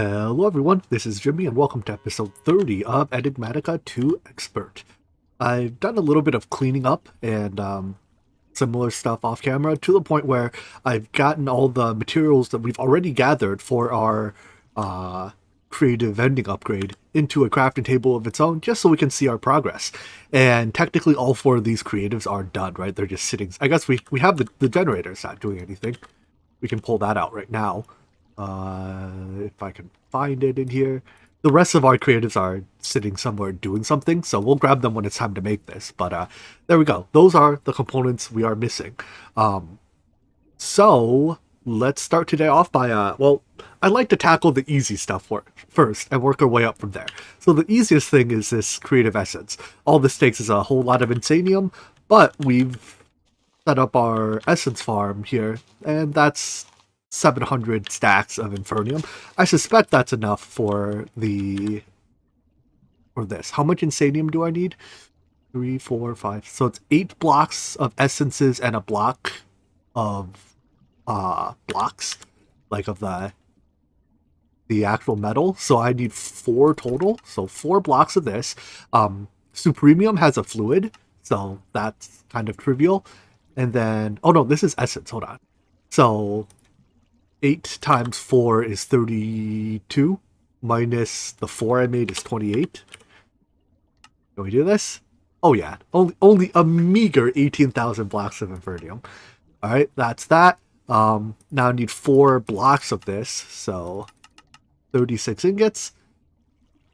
Hello everyone, this is Jimmy and welcome to episode 30 of Enigmatica 2 Expert. I've done a little bit of cleaning up and similar stuff off camera to the point where I've gotten all the materials that we've already gathered for our creative vending upgrade into a crafting table of its own just so we can see our progress. And technically all four of these creatives are done, right? They're just sitting. I guess we have the generators not doing anything. We can pull that out right now. If I can find it in here. The rest of our creatives are sitting somewhere doing something, so we'll grab them when it's time to make this. But there we go. Those are the components we are missing. So let's start today off by, well, I'd like to tackle the easy stuff first and work our way up from there. So the easiest thing is this creative essence. All this takes is a whole lot of insanium, but we've set up our essence farm here, and that's 700 stacks of Infernium. I suspect that's enough for this. How much Insanium do I need? 3, 4, 5. So it's 8 blocks of essences and a block of blocks, like of the actual metal. So I need 4 total. So 4 blocks of this. Supremium has a fluid, so that's kind of trivial. And then, oh no, this is essence. Hold on. So 8 times 4 is 32, minus the 4 I made is 28. Can we do this? Oh yeah, only a meager 18,000 blocks of Infernium. Alright, that's that. Now I need 4 blocks of this, so 36 ingots.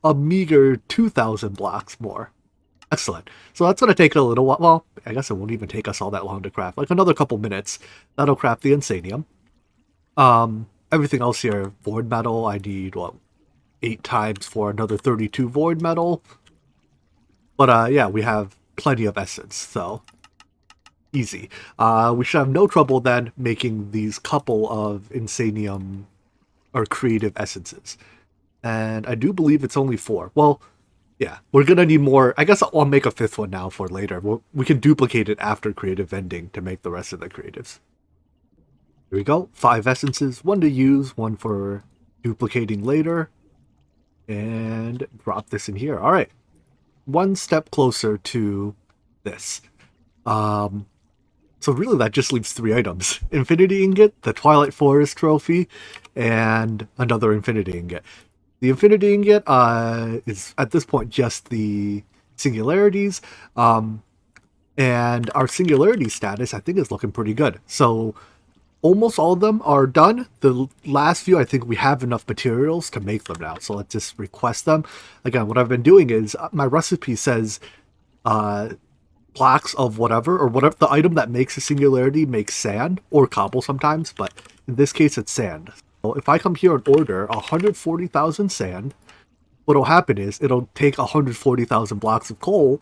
A meager 2,000 blocks more. Excellent. So that's going to take a little while. Well, I guess it won't even take us all that long to craft. Like another couple minutes. That'll craft the Insanium. Everything else here, void metal, I need, 8 times for another 32 void metal. But, yeah, we have plenty of essence, so easy. We should have no trouble then making these couple of insanium or creative essences. And I do believe it's only 4. Well, yeah, we're gonna need more. I guess I'll make a 5th one now for later. We can duplicate it after creative vending to make the rest of the creatives. Here we go. 5 essences, 1 to use, 1 for duplicating later. And drop this in here. All right. 1 step closer to this. So really that just leaves 3 items. Infinity Ingot, the Twilight Forest Trophy, and another Infinity Ingot. The Infinity Ingot is at this point just the singularities. And our singularity status, I think, is looking pretty good. So almost all of them are done. The last few, I think we have enough materials to make them now. So let's just request them. Again, what I've been doing is my recipe says blocks of whatever, or whatever the item that makes a singularity makes sand or cobble sometimes, but in this case it's sand. So if I come here and order 140,000 sand, what'll happen is it'll take 140,000 blocks of coal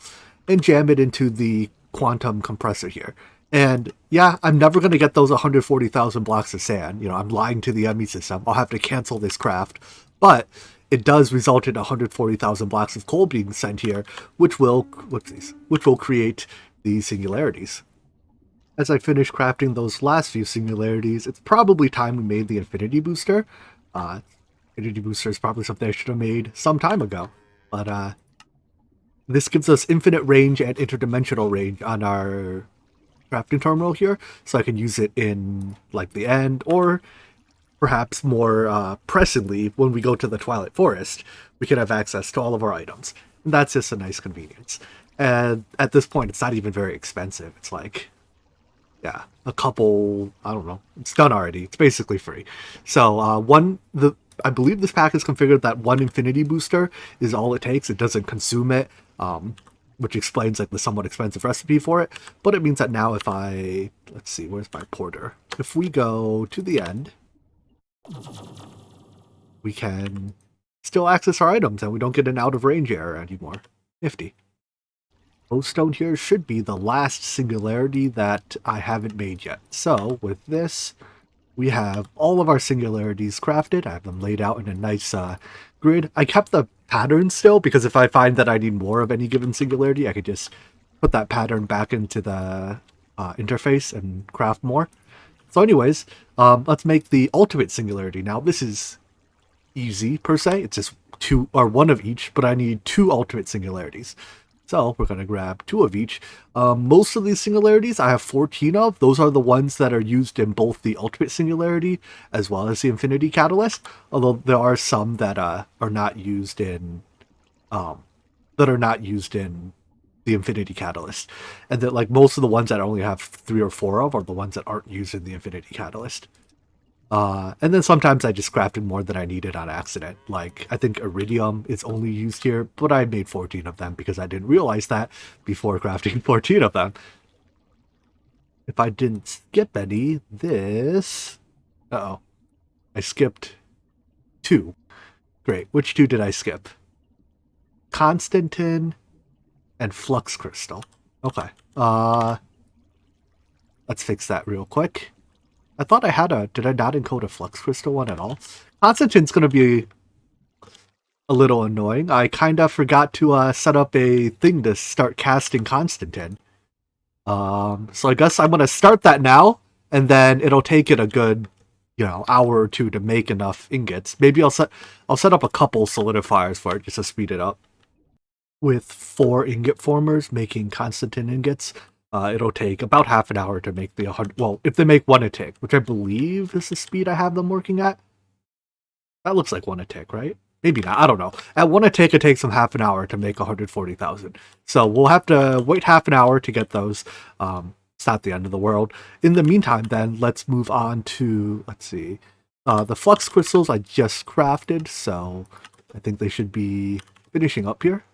and jam it into the quantum compressor here. And yeah, I'm never going to get those 140,000 blocks of sand. You know, I'm lying to the ME system. I'll have to cancel this craft. But it does result in 140,000 blocks of coal being sent here, which will create these singularities. As I finish crafting those last few singularities, it's probably time we made the Infinity Booster. Infinity Booster is probably something I should have made some time ago. But this gives us infinite range and interdimensional range on our crafting terminal here, so I can use it in like the end, or perhaps more pressingly when we go to the Twilight Forest, we can have access to all of our items. And that's just a nice convenience. And at this point, it's not even very expensive. It's like, yeah, a couple, I don't know, it's done already. It's basically free. So I believe this pack is configured that 1 Infinity Booster is all it takes. It doesn't consume it. Which explains like the somewhat expensive recipe for it, but it means that now if let's see, where's my porter? If we go to the end, we can still access our items and we don't get an out of range error anymore. Nifty. Glowstone here should be the last singularity that I haven't made yet. So with this, we have all of our singularities crafted. I have them laid out in a nice grid. I kept the pattern still because if I find that I need more of any given singularity, I could just put that pattern back into the interface and craft more. So anyways, let's make the ultimate singularity. Now this is easy per se. It's just two or one of each, but I need two ultimate singularities. So we're going to grab two of each. Most of these singularities I have 14 of. Those are the ones that are used in both the ultimate singularity as well as the infinity catalyst. Although there are some that are not used in the infinity catalyst, and that like most of the ones that I only have 3 or 4 of are the ones that aren't used in the infinity catalyst. And then sometimes I just crafted more than I needed on accident. Like, I think iridium is only used here, but I made 14 of them because I didn't realize that before crafting 14 of them. If I didn't skip any, this... Uh-oh. I skipped 2. Great. Which 2 did I skip? Constantin and Flux Crystal. Okay. Let's fix that real quick. I thought I had a... Did I not encode a Flux Crystal one at all? Constantin's going to be a little annoying. I kind of forgot to set up a thing to start casting Constantin. So I guess I'm going to start that now, and then it'll take it a good, hour or 2 to make enough ingots. Maybe I'll set up a couple solidifiers for it just to speed it up. With 4 ingot formers making Constantin ingots, it'll take about half an hour to make the 100. Well, if they make 1 a tick, which I believe is the speed I have them working at. That looks like 1 a tick, right? Maybe not. I don't know. At 1 a tick, it takes them half an hour to make 140,000. So we'll have to wait half an hour to get those. It's not the end of the world. In the meantime, then, let's move on to, let's see. The flux crystals I just crafted, so I think they should be finishing up here.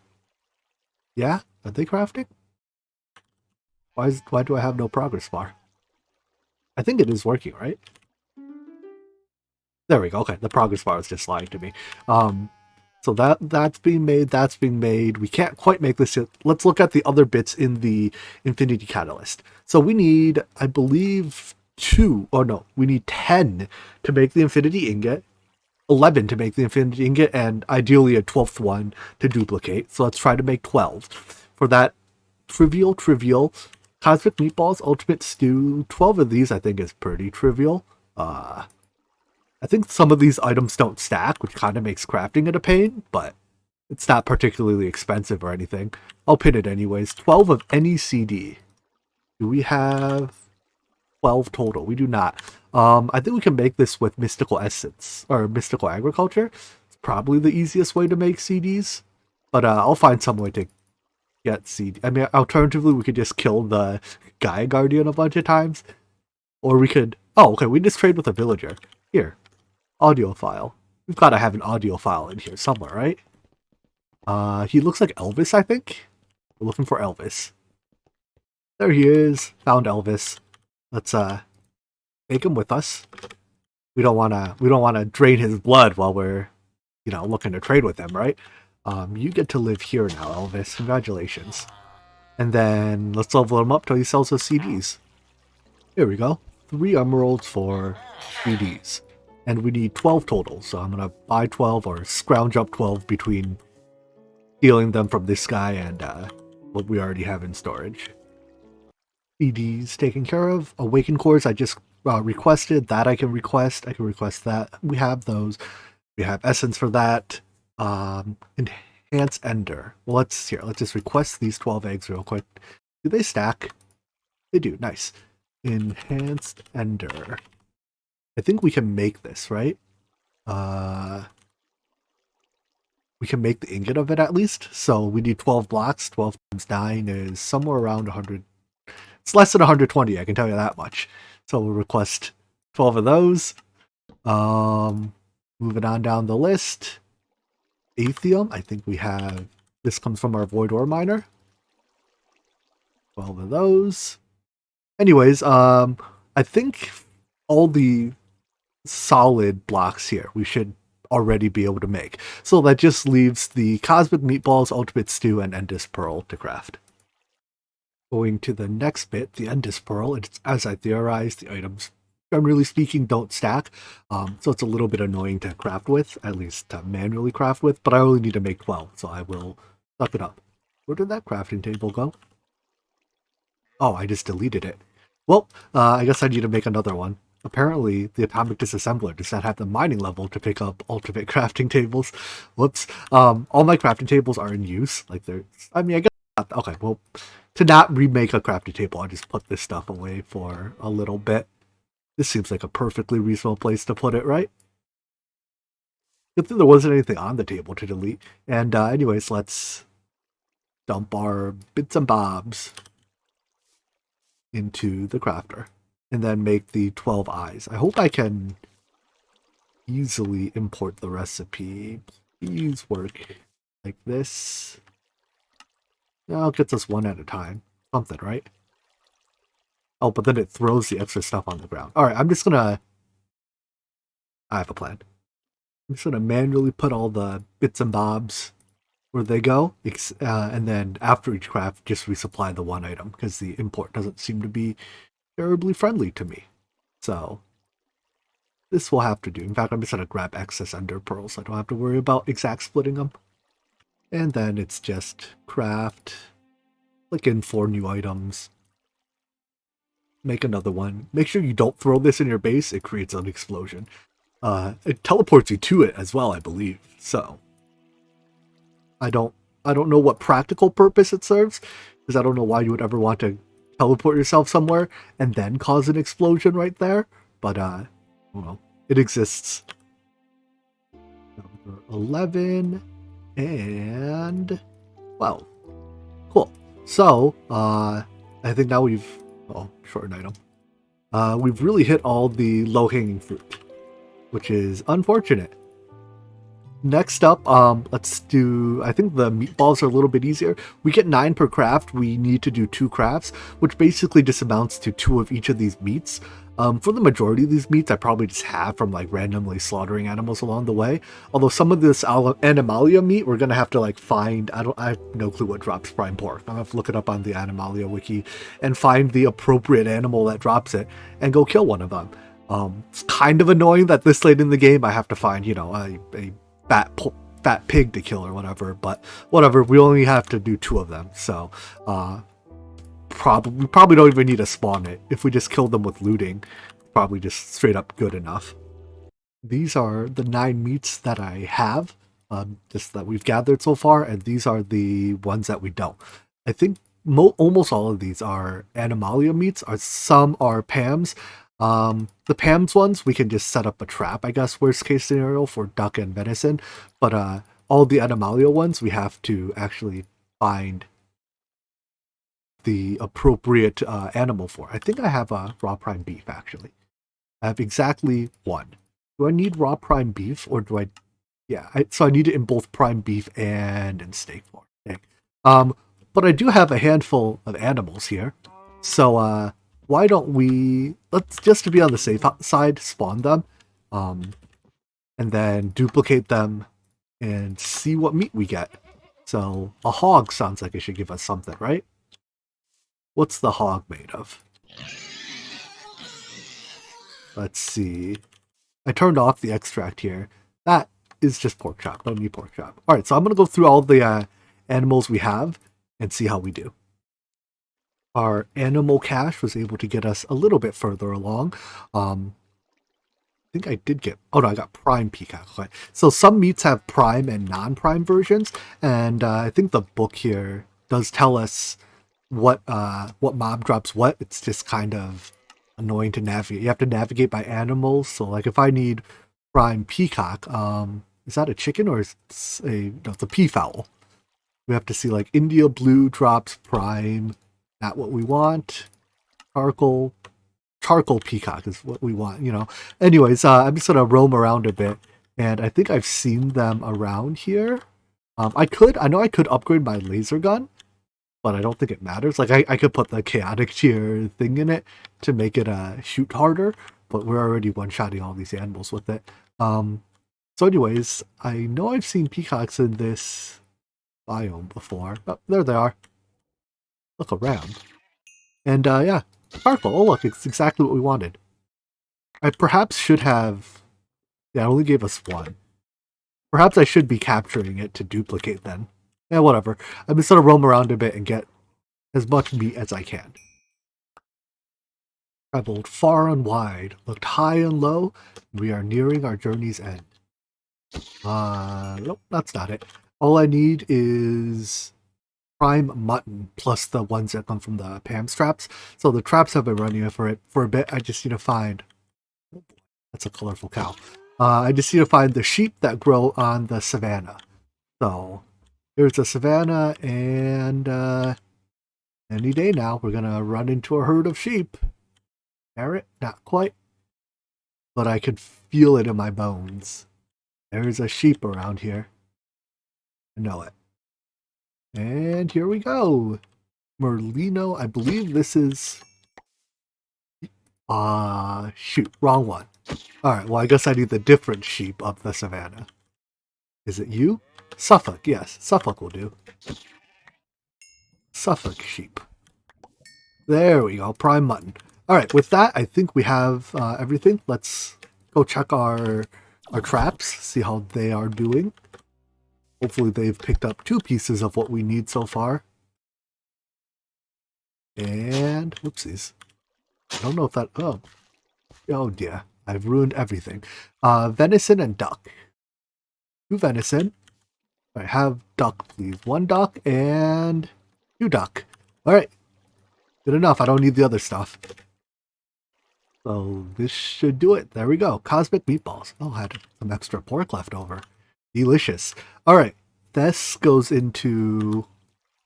Yeah? Are they crafting? Why do I have no progress bar? I think it is working, right? There we go. Okay, the progress bar is just lying to me. So that's being made. We can't quite make this yet. Let's look at the other bits in the infinity catalyst. So we need, I believe, 2. Oh no, we need 10 to make the infinity ingot, 11 to make the infinity ingot, and ideally a 12th one to duplicate. So let's try to make 12. For that trivial Cosmic Meatballs, Ultimate Stew, 12 of these I think is pretty trivial. I think some of these items don't stack, which kind of makes crafting it a pain, but it's not particularly expensive or anything. I'll pin it anyways. 12 of any CD. Do we have 12 total? We do not. I think we can make this with Mystical Essence, or Mystical Agriculture. It's probably the easiest way to make CDs, but I'll find some way to get CD. I mean, alternatively, we could just kill the Gaia Guardian a bunch of times. Or we could... Oh, okay, we just trade with a villager. Here. Audio file. We've got to have an audio file in here somewhere, right? He looks like Elvis, I think. We're looking for Elvis. There he is. Found Elvis. Let's make him with us. We don't wanna drain his blood while we're, looking to trade with him, right? You get to live here now, Elvis. Congratulations. And then let's level him up till he sells us CDs. Here we go. 3 emeralds for CDs. And we need 12 total, so I'm going to buy 12 or scrounge up 12 between stealing them from this guy and what we already have in storage. CDs taken care of. Awaken cores I just requested. That I can request. I can request that. We have those. We have essence for that. Enhance Ender. Well, let's just request these 12 eggs real quick. Do they stack? They do. Nice. Enhanced Ender. I think we can make this, right? We can make the ingot of it at least. So we need 12 blocks. 12 times 9 is somewhere around 100. It's less than 120, I can tell you that much. So we'll request 12 of those. Moving on down the list. Aethium, I think we have... This comes from our Void Ore Miner. 12 of those. Anyways, I think all the solid blocks here we should already be able to make. So that just leaves the Cosmic Meatballs, Ultimate Stew, and Endless Pearl to craft. Going to the next bit, the Endless Pearl, it's, as I theorized, the items, generally speaking, don't stack. So it's a little bit annoying to craft with, at least to manually craft with, but I only need to make 12, so I will suck it up. Where did that crafting table go? Oh, I just deleted it. Well, I guess I need to make another one. apparently the atomic disassembler does not have the mining level to pick up ultimate crafting tables. Whoops. All my crafting tables are in use. Like they're, I mean, I guess not, okay. Well, to not remake a crafting table, I just put this stuff away for a little bit. This seems like a perfectly reasonable place to put it, right? Good thing there wasn't anything on the table to delete. And anyways, let's dump our bits and bobs into the crafter and then make the 12 eyes. I hope I can easily import the recipe. Please work like this. Now it gets us one at a time. Something, right? Oh, but then it throws the extra stuff on the ground. All right, I'm just gonna... I have a plan. I'm just gonna manually put all the bits and bobs where they go, and then after each craft, just resupply the one item, because the import doesn't seem to be terribly friendly to me. So this will have to do. In fact, I'm just going to grab excess ender pearls so I don't have to worry about exact splitting them. And then it's just craft, click in 4 new items, make another one. Make sure you don't throw this in your base, it creates an explosion. It teleports you to it as well, I believe. So I don't know what practical purpose it serves, because I don't know why you would ever want to teleport yourself somewhere and then cause an explosion right there. But well, it exists. Number 11 and 12. Cool. So, I think now we've, short an item. We've really hit all the low-hanging fruit, which is unfortunate. Next up, let's do, I think the meatballs are a little bit easier. We get 9 per craft. We need to do 2 crafts, which basically just amounts to 2 of each of these meats. For the majority of these meats, I probably just have from like randomly slaughtering animals along the way. Although some of this Animalia meat, we're gonna have to like find. I have no clue what drops prime pork. I'm gonna have to look it up on the Animalia wiki and find the appropriate animal that drops it and go kill one of them. It's kind of annoying that this late in the game I have to find, you know, a fat pig to kill or whatever, but whatever, we only have to do 2 of them, so we probably don't even need to spawn it. If we just kill them with looting, probably just straight up good enough. These are the 9 meats that I have, just that we've gathered so far, and these are the ones that we don't. I think almost all of these are Animalia meats, some are Pam's. The Pam's ones, we can just set up a trap, I guess, worst case scenario for duck and venison. But all the Animalia ones, we have to actually find the appropriate animal for. I think I have a raw prime beef, actually. I have exactly 1. Do I need raw prime beef, or do I... Yeah, so I need it in both prime beef and in steak form. Okay. But I do have a handful of animals here. So, why don't we, let's just to be on the safe side, spawn them, and then duplicate them and see what meat we get. So a hog sounds like it should give us something, right? What's the hog made of? Let's see. I turned off the extract here. That is just pork chop. Don't need pork chop. All right, so I'm going to go through all the animals we have and see how we do. Our animal cache was able to get us a little bit further along. I think I did get... Oh, no, I got prime peacock. Okay. So some meats have prime and non-prime versions, and I think the book here does tell us what mob drops what. It's just kind of annoying to navigate. You have to navigate by animals. So, like, if I need prime peacock, is that a chicken or is it no, it's a peafowl? We have to see, like, India blue drops prime. Not what we want. Charcoal peacock is what we want, you know. Anyways, I'm just gonna roam around a bit, and I think I've seen them around here. I know I could upgrade my laser gun, but I don't think it matters. Like, I could put the chaotic tier thing in it to make it shoot harder, but we're already one-shotting all these animals with it. So anyways, I know I've seen peacocks in this biome before. Oh, there they are. Look around. And yeah, charcoal. Oh look, it's exactly what we wanted. I perhaps should have... Yeah, it only gave us 1. Perhaps I should be capturing it to duplicate then. Yeah, whatever. I'm just gonna roam around a bit and get as much meat as I can. Traveled far and wide, looked high and low. We are nearing our journey's end. Nope, that's not it. All I need is prime mutton plus the ones that come from the Pam's traps. So the traps have been running for a bit. I just need to find. That's a colorful cow. I just need to find the sheep that grow on the savannah. So here's the savannah, and any day now we're gonna run into a herd of sheep. Carrot, not quite, but I can feel it in my bones. There's a sheep around here. I know it. And here we go. Merlino, I believe this is... shoot, wrong one. Alright, well I guess I need the different sheep of the savannah. Is it you? Suffolk, yes. Suffolk will do. Suffolk sheep. There we go, prime mutton. Alright, with that, I think we have everything. Let's go check our traps, see how they are doing. Hopefully they've picked up 2 pieces of what we need so far. And, whoopsies. I don't know if that... Oh dear, I've ruined everything. Venison and duck. 2 venison. I have duck, please. 1 duck and 2 duck. Alright. Good enough. I don't need the other stuff. So this should do it. There we go. Cosmic meatballs. Oh, I had some extra pork left over. Delicious. Alright. This goes into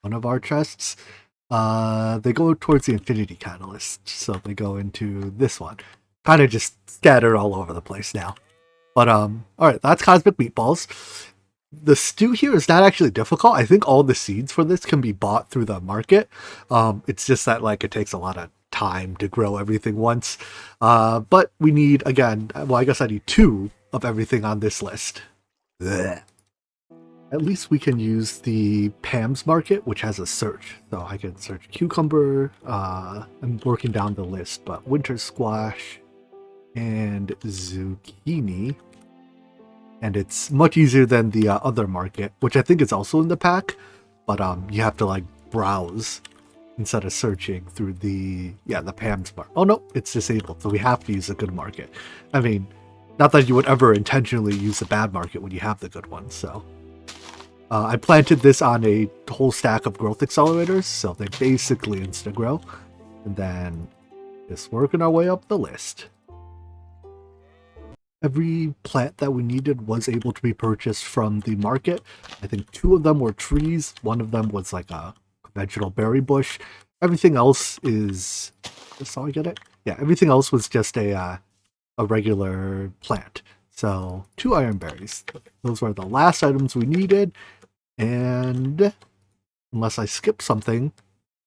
one of our chests. They go towards the infinity catalyst. So they go into this one. Kind of just scattered all over the place now. But, alright, that's cosmic meatballs. The stew here is not actually difficult. I think all the seeds for this can be bought through the market. It's just that, like, it takes a lot of time to grow everything once. But we need, again, well, I guess I need 2 of everything on this list. Blech. At least we can use the Pam's Market, which has a search. So I can search cucumber. I'm working down the list, but winter squash and zucchini. And it's much easier than the other market, which I think is also in the pack, but you have to like browse instead of searching through the Pam's market. Oh no, it's disabled, so we have to use a good market. I mean, not that you would ever intentionally use a bad market when you have the good one. So I planted this on a whole stack of growth accelerators, so they basically insta grow, and then just working our way up the list. Every plant that we needed was able to be purchased from the market. I think 2 of them were trees. 1 of them was like a conventional berry bush. Everything else is... That's how I get it? Yeah, everything else was just a regular plant. So 2 iron berries. Those were the last items we needed. And unless I skip something,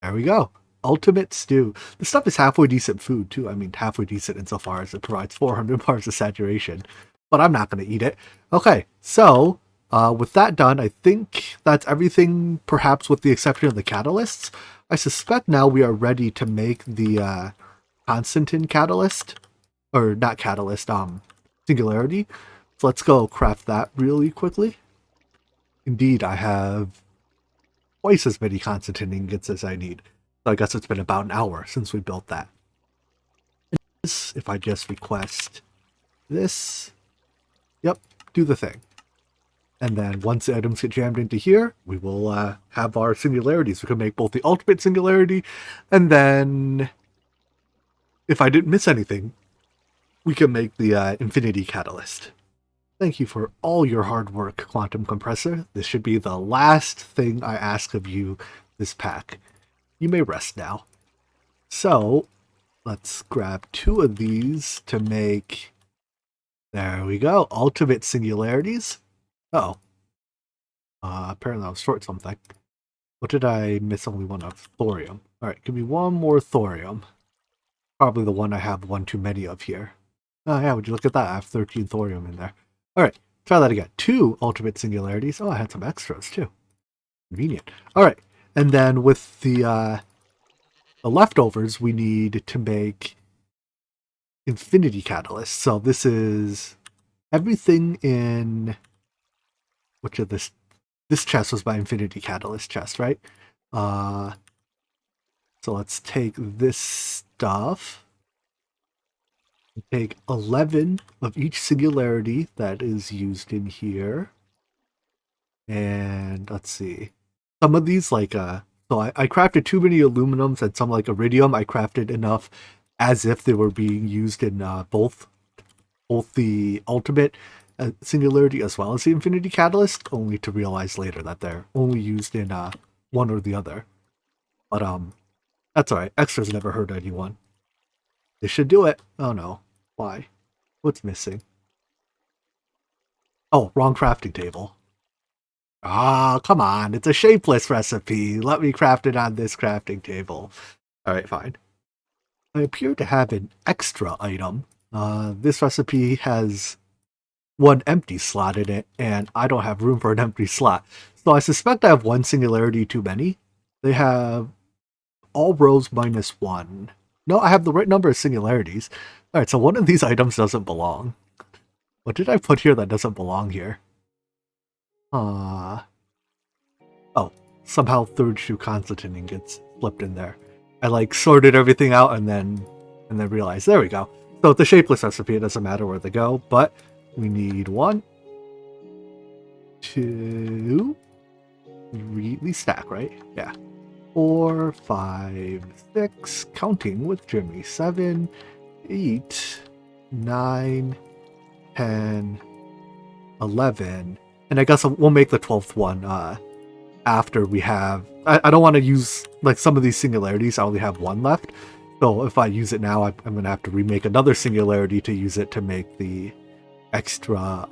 there we go. Ultimate stew. This stuff is halfway decent food, too. I mean, halfway decent insofar as it provides 400 bars of saturation. But I'm not going to eat it. Okay, so with that done, I think that's everything, perhaps with the exception of the catalysts. I suspect now we are ready to make the Constantin catalyst. Or not catalyst, singularity. So let's go craft that really quickly. Indeed, I have twice as many Constantin ingots as I need. So I guess it's been about an hour since we built that. If I just request this, yep, do the thing. And then once the items get jammed into here, we will have our singularities. We can make both the ultimate singularity, and then, if I didn't miss anything, we can make the infinity catalyst. Thank you for all your hard work, Quantum Compressor. This should be the last thing I ask of you this pack. You may rest now. So, let's grab 2 of these to make... There we go. Ultimate singularities. Oh. Apparently I was short something. What did I miss? Only 1 of thorium. Alright, give me 1 more thorium. Probably the one I have 1 too many of here. Oh yeah, would you look at that? I have 13 thorium in there. Alright, try that again. 2 ultimate singularities. Oh, I had some extras too. Convenient. Alright, and then with the leftovers, we need to make infinity catalyst. So this is everything in... Which of this chest was my infinity catalyst chest, right? So let's take this stuff. Take 11 of each singularity that is used in here. And let's see. Some of these, so I crafted too many aluminums and some like iridium. I crafted enough as if they were being used in both the ultimate singularity as well as the infinity catalyst, only to realize later that they're only used in one or the other. But that's alright. Extras never hurt anyone. They should do it. Oh no. Why? What's missing? Oh, wrong crafting table. Ah, come on. It's a shapeless recipe. Let me craft it on this crafting table. Alright, fine. I appear to have an extra item. This recipe has one empty slot in it, and I don't have room for an empty slot. So I suspect I have one singularity too many. They have all rows minus one. No, I have the right number of singularities. Alright, so one of these items doesn't belong. What did I put here that doesn't belong here? Oh, somehow third shoe constantining gets flipped in there. I like sorted everything out and then realized, there we go. So it's a shapeless recipe, it doesn't matter where they go, but we need 1, 2, 3, at least stack, right? Yeah. 4, 5, 6, counting with Jimmy, 7, 8, 9, 10, 11, and I guess we'll make the 12th one after we have... I don't want to use, like, some of these singularities, I only have one left, so if I use it now, I'm going to have to remake another singularity to use it to make the extra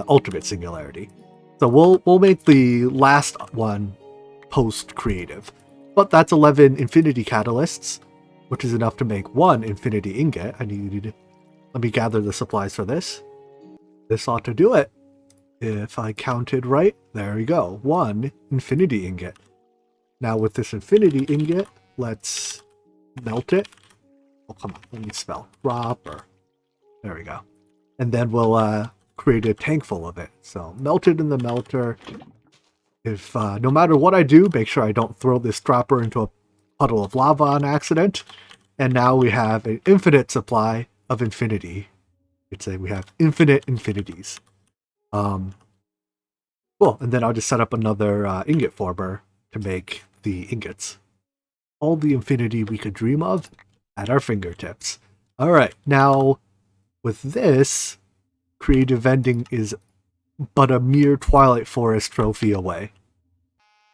ultimate singularity. So we'll make the last one post creative. But that's 11 infinity catalysts, which is enough to make 1 infinity ingot. Let me gather the supplies for this. This ought to do it. If I counted right, there we go. 1 infinity ingot. Now with this infinity ingot, let's melt it. Oh, come on, let me spell. Proper. There we go. And then we'll create a tank full of it. So melt it in the melter. If no matter what I do, make sure I don't throw this dropper into a puddle of lava on accident. And now we have an infinite supply of infinity. You'd say we have infinite infinities. Cool, and then I'll just set up another ingot former to make the ingots. All the infinity we could dream of at our fingertips. Alright, now with this, creative vending is but a mere Twilight Forest trophy away.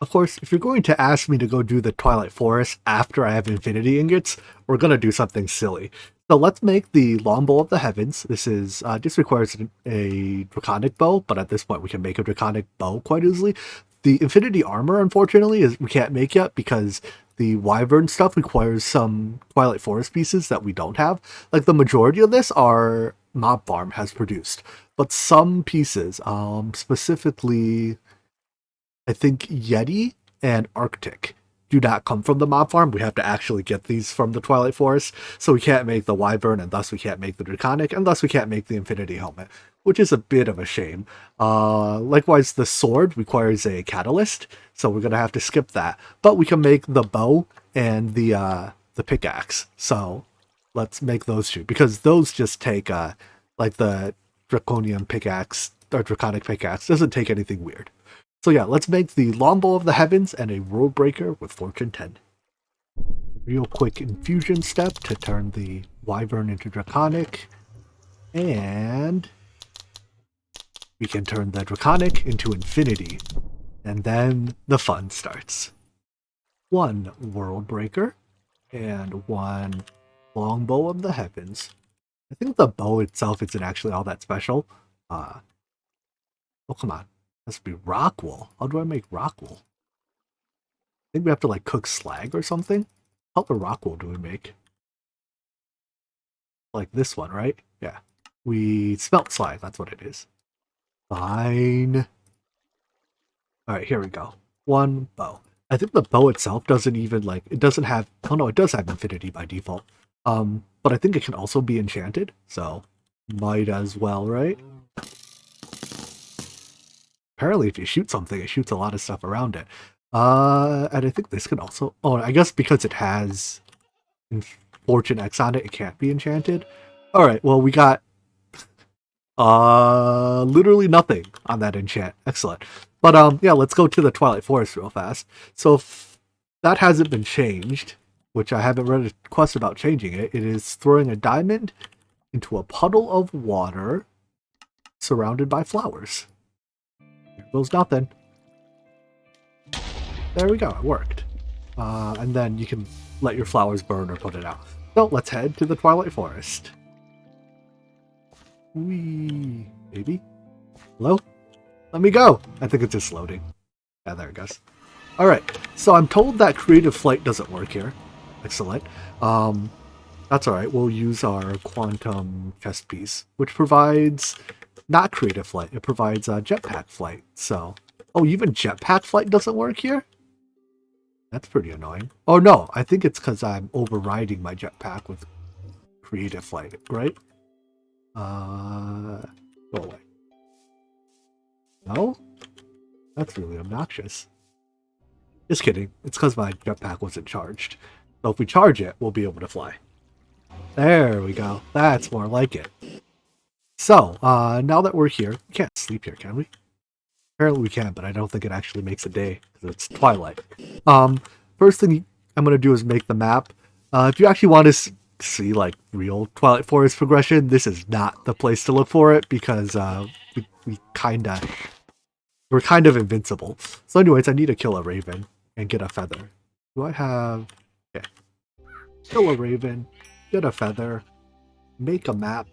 Of course, if you're going to ask me to go do the Twilight Forest after I have infinity ingots, we're going to do something silly. So let's make the Longbow of the Heavens. This requires a Draconic bow, but at this point we can make a Draconic bow quite easily. The Infinity Armor, unfortunately, we can't make yet because the Wyvern stuff requires some Twilight Forest pieces that we don't have. Like, the majority of this our Mob Farm has produced, but some pieces, specifically, I think Yeti and Arctic, do not come from the mob farm. We have to actually get these from the Twilight Forest, so we can't make the Wyvern, and thus we can't make the Draconic, and thus we can't make the Infinity Helmet, which is a bit of a shame. Likewise, the sword requires a catalyst, so we're going to have to skip that. But we can make the bow and the pickaxe, so let's make those two, because those just take, like the Draconian pickaxe, or Draconic pickaxe, doesn't take anything weird. So yeah, let's make the Longbow of the Heavens and a World Breaker with Fortune 10. Real quick infusion step to turn the Wyvern into Draconic. And we can turn the Draconic into Infinity. And then the fun starts. 1 World Breaker and 1 Longbow of the Heavens. I think the bow itself isn't actually all that special. Oh, come on. Must be rock wool. How do I make rock wool? I think we have to like cook slag or something. How the rock wool do we make? Like this one, right? Yeah. We smelt slag, that's what it is. Fine. Alright, here we go. 1 bow. I think the bow itself doesn't even it doesn't have, oh no, it does have infinity by default. But I think it can also be enchanted, so might as well, right? Apparently if you shoot something, it shoots a lot of stuff around it. And I think this can also... Oh, I guess because it has Fortune X on it, it can't be enchanted. Alright, well we got literally nothing on that enchant. Excellent. But yeah, let's go to the Twilight Forest real fast. So if that hasn't been changed, which I haven't read a quest about changing it, it is throwing a diamond into a puddle of water surrounded by flowers. Here goes nothing. There we go, it worked. And then you can let your flowers burn or put it out. So let's head to the Twilight Forest. Wee, baby. Hello? Let me go. I think it's just loading. Yeah, there it goes. Alright, so I'm told that creative flight doesn't work here. Excellent. That's alright. We'll use our quantum chest piece, which provides not creative flight. It provides jetpack flight. So, oh, even jetpack flight doesn't work here? That's pretty annoying. Oh no, I think it's because I'm overriding my jetpack with creative flight, right? Go away. No? That's really obnoxious. Just kidding. It's because my jetpack wasn't charged. So if we charge it, we'll be able to fly. There we go. That's more like it. So, now that we're here, we can't sleep here, can we? Apparently we can, but I don't think it actually makes a day, because it's twilight. First thing I'm going to do is make the map. If you actually want to see, like, real Twilight Forest progression, this is not the place to look for it, because we're kind of invincible. So anyways, I need to kill a raven and get a feather. Do I have... Okay. Kill a raven, get a feather, make a map,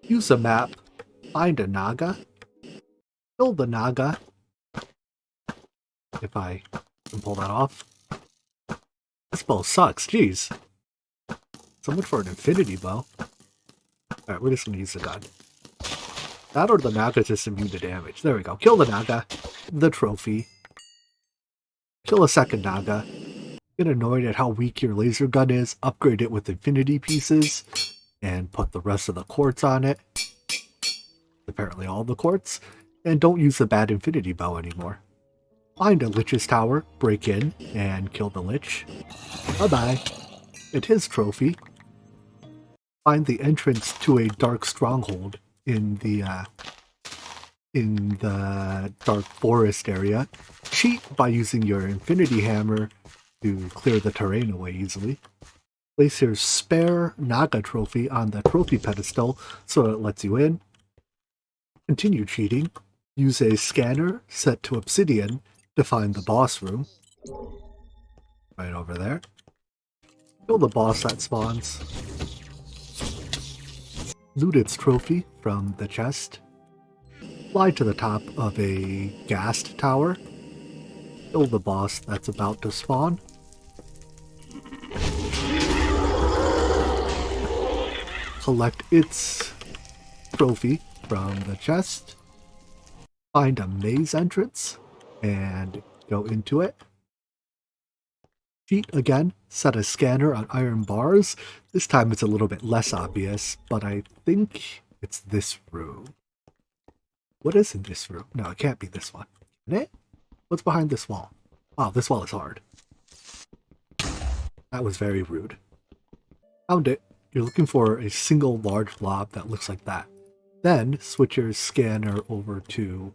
use a map, find a naga, kill the naga, if I can pull that off. This bow sucks, jeez. So much for an infinity bow. Alright, we're just gonna use the gun. That or the naga is just immune to damage. There we go. Kill the naga, the trophy. Kill a second naga. Get annoyed at how weak your laser gun is, upgrade it with infinity pieces, and put the rest of the quartz on it. Apparently all the quartz. And don't use the bad infinity bow anymore. Find a lich's tower, break in, and kill the lich. Bye-bye. Get his trophy. Find the entrance to a dark stronghold in the dark forest area. Cheat by using your infinity hammer to clear the terrain away easily. Place your spare naga trophy on the trophy pedestal so it lets you in. Continue cheating. Use a scanner set to obsidian to find the boss room. Right over there. Kill the boss that spawns. Loot its trophy from the chest. Fly to the top of a ghast tower. Kill the boss that's about to spawn. Collect its trophy from the chest. Find a maze entrance and go into it. Cheat again, set a scanner on iron bars. This time it's a little bit less obvious, but I think it's this room. What is in this room? No, it can't be this one. Can it? What's behind this wall? Oh, this wall is hard. That was very rude. Found it. You're looking for a single large blob that looks like that. Then switch your scanner over to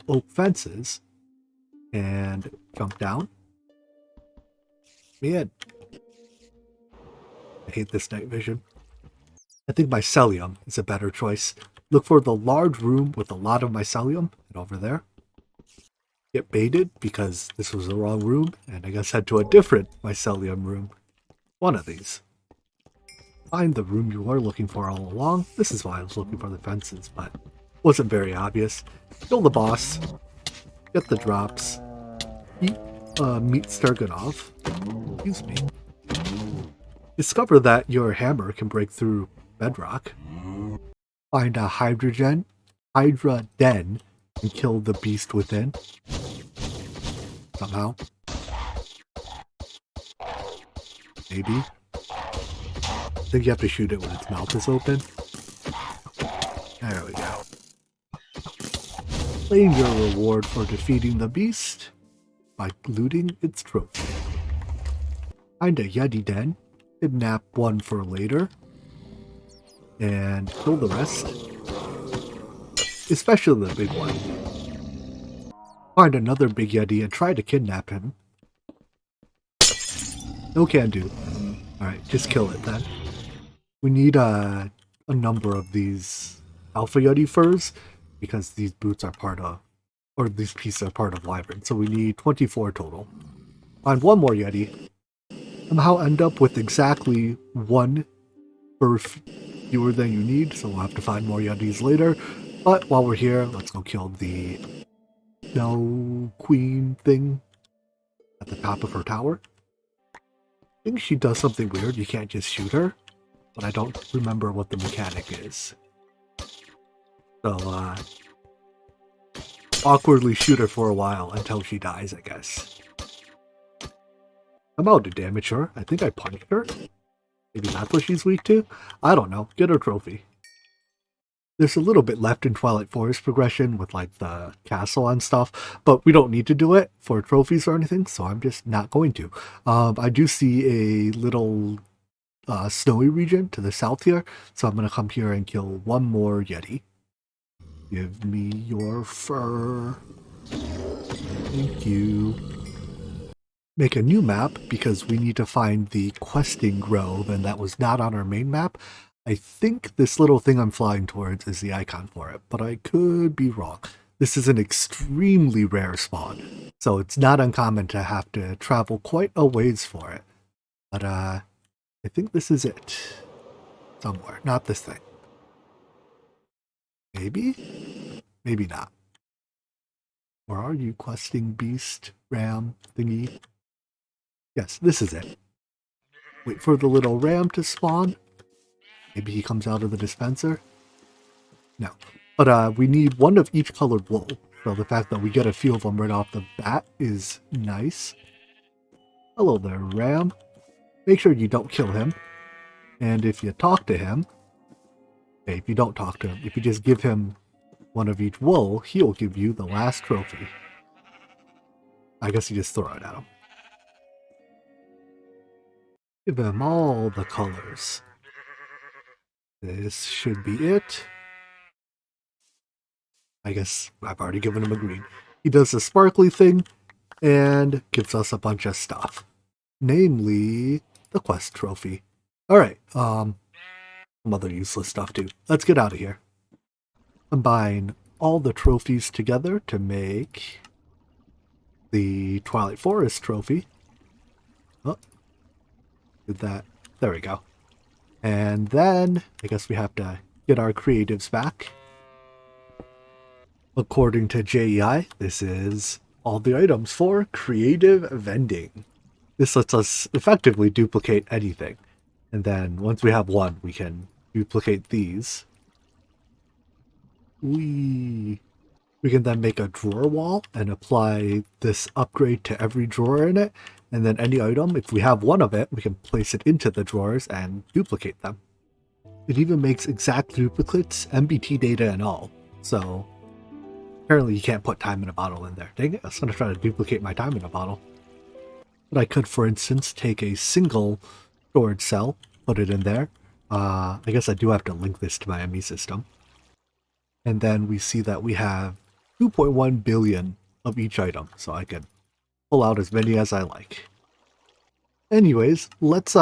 oak fences and jump down. Man, I hate this night vision. I think mycelium is a better choice. Look for the large room with a lot of mycelium, and over there. Get baited because this was the wrong room, and I guess head to a different mycelium room. One of these. Find the room you were looking for all along. This is why I was looking for the fences, but wasn't very obvious. Kill the boss. Get the drops. Meet Sturganov. Excuse me. Discover that your hammer can break through bedrock. Find a Hydra den and kill the beast within. Somehow. Maybe. I think you have to shoot it when its mouth is open. There we go. Claim your reward for defeating the beast by looting its trophy. Find a Yeti den, kidnap one for later, and kill the rest, especially the big one. Find another big Yeti and try to kidnap him. No can do. Alright, just kill it then. We need a number of these Alpha Yeti furs because these boots are part of, or these pieces are part of Wyvern. So we need 24 total. Find one more Yeti. Somehow end up with exactly one fur fewer than you need, so we'll have to find more Yetis later. But while we're here, let's go kill the Snow Queen thing at the top of her tower. I think she does something weird. You can't just shoot her, but I don't remember what the mechanic is. So, awkwardly shoot her for a while until she dies, I guess. I'm out to damage her. I think I punched her. Maybe that's what she's weak to? I don't know. Get her trophy. There's a little bit left in Twilight Forest progression with like the castle and stuff, but we don't need to do it for trophies or anything, so I'm just not going to. I do see a little snowy region to the south here, so I'm going to come here and kill one more Yeti. Give me your fur. Thank you. Make a new map because we need to find the questing grove, and that was not on our main map. I think this little thing I'm flying towards is the icon for it, but I could be wrong. This is an extremely rare spawn, so it's not uncommon to have to travel quite a ways for it. But I think this is it. Somewhere. Not this thing. Maybe? Maybe not. Where are you, questing beast, ram, thingy? Yes, this is it. Wait for the little ram to spawn. Maybe he comes out of the dispenser? No. But we need one of each colored wool. So the fact that we get a few of them right off the bat is nice. Hello there, ram. Make sure you don't kill him. And if you talk to him... Okay, if you don't talk to him, if you just give him one of each wool, he'll give you the last trophy. I guess you just throw it at him. Give him all the colors. This should be it. I guess I've already given him a green. He does the sparkly thing and gives us a bunch of stuff. Namely, the quest trophy. Alright, some other useless stuff too. Let's get out of here. Combine all the trophies together to make the Twilight Forest trophy. Oh, did that. There we go. And then, I guess we have to get our creatives back. According to JEI, this is all the items for creative vending. This lets us effectively duplicate anything. And then, once we have one, we can duplicate these. We can then make a drawer wall and apply this upgrade to every drawer in it. And then any item, if we have one of it, we can place it into the drawers and duplicate them. It even makes exact duplicates, MBT data and all. So apparently you can't put time in a bottle in there. Dang it, I was going to try to duplicate my time in a bottle. But I could, for instance, take a single storage cell, put it in there. I guess I do have to link this to my ME system. And then we see that we have 2.1 billion of each item, so I can pull out as many as I like. Anyways, let's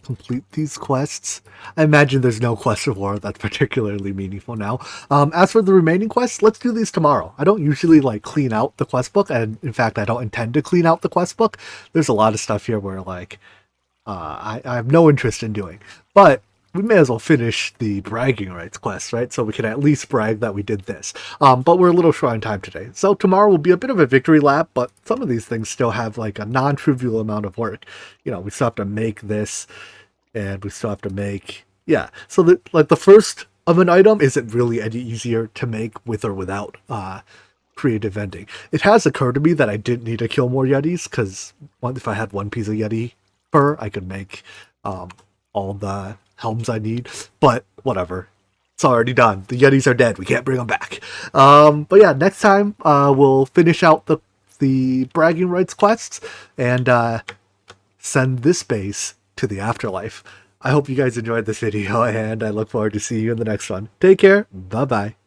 complete these quests. I imagine there's no quest of war that's particularly meaningful now. As for the remaining quests, let's do these tomorrow. I don't usually like clean out the quest book, and in fact I don't intend to clean out the quest book. There's a lot of stuff here where like I have no interest in doing. But we may as well finish the bragging rights quest, right? So we can at least brag that we did this. But we're a little short on time today. So tomorrow will be a bit of a victory lap, but some of these things still have like a non-trivial amount of work. You know, we still have to make this, and we still have to make... Yeah, so like the first of an item isn't really any easier to make with or without creative vending. It has occurred to me that I didn't need to kill more Yetis, because if I had one piece of Yeti fur, I could make all the helms I need, but whatever. It's already done. The Yetis are dead. We can't bring them back. But yeah, next time we'll finish out the bragging rights quests, and send this base to the afterlife. I hope you guys enjoyed this video, and I look forward to seeing you in the next one. Take care. Bye-bye.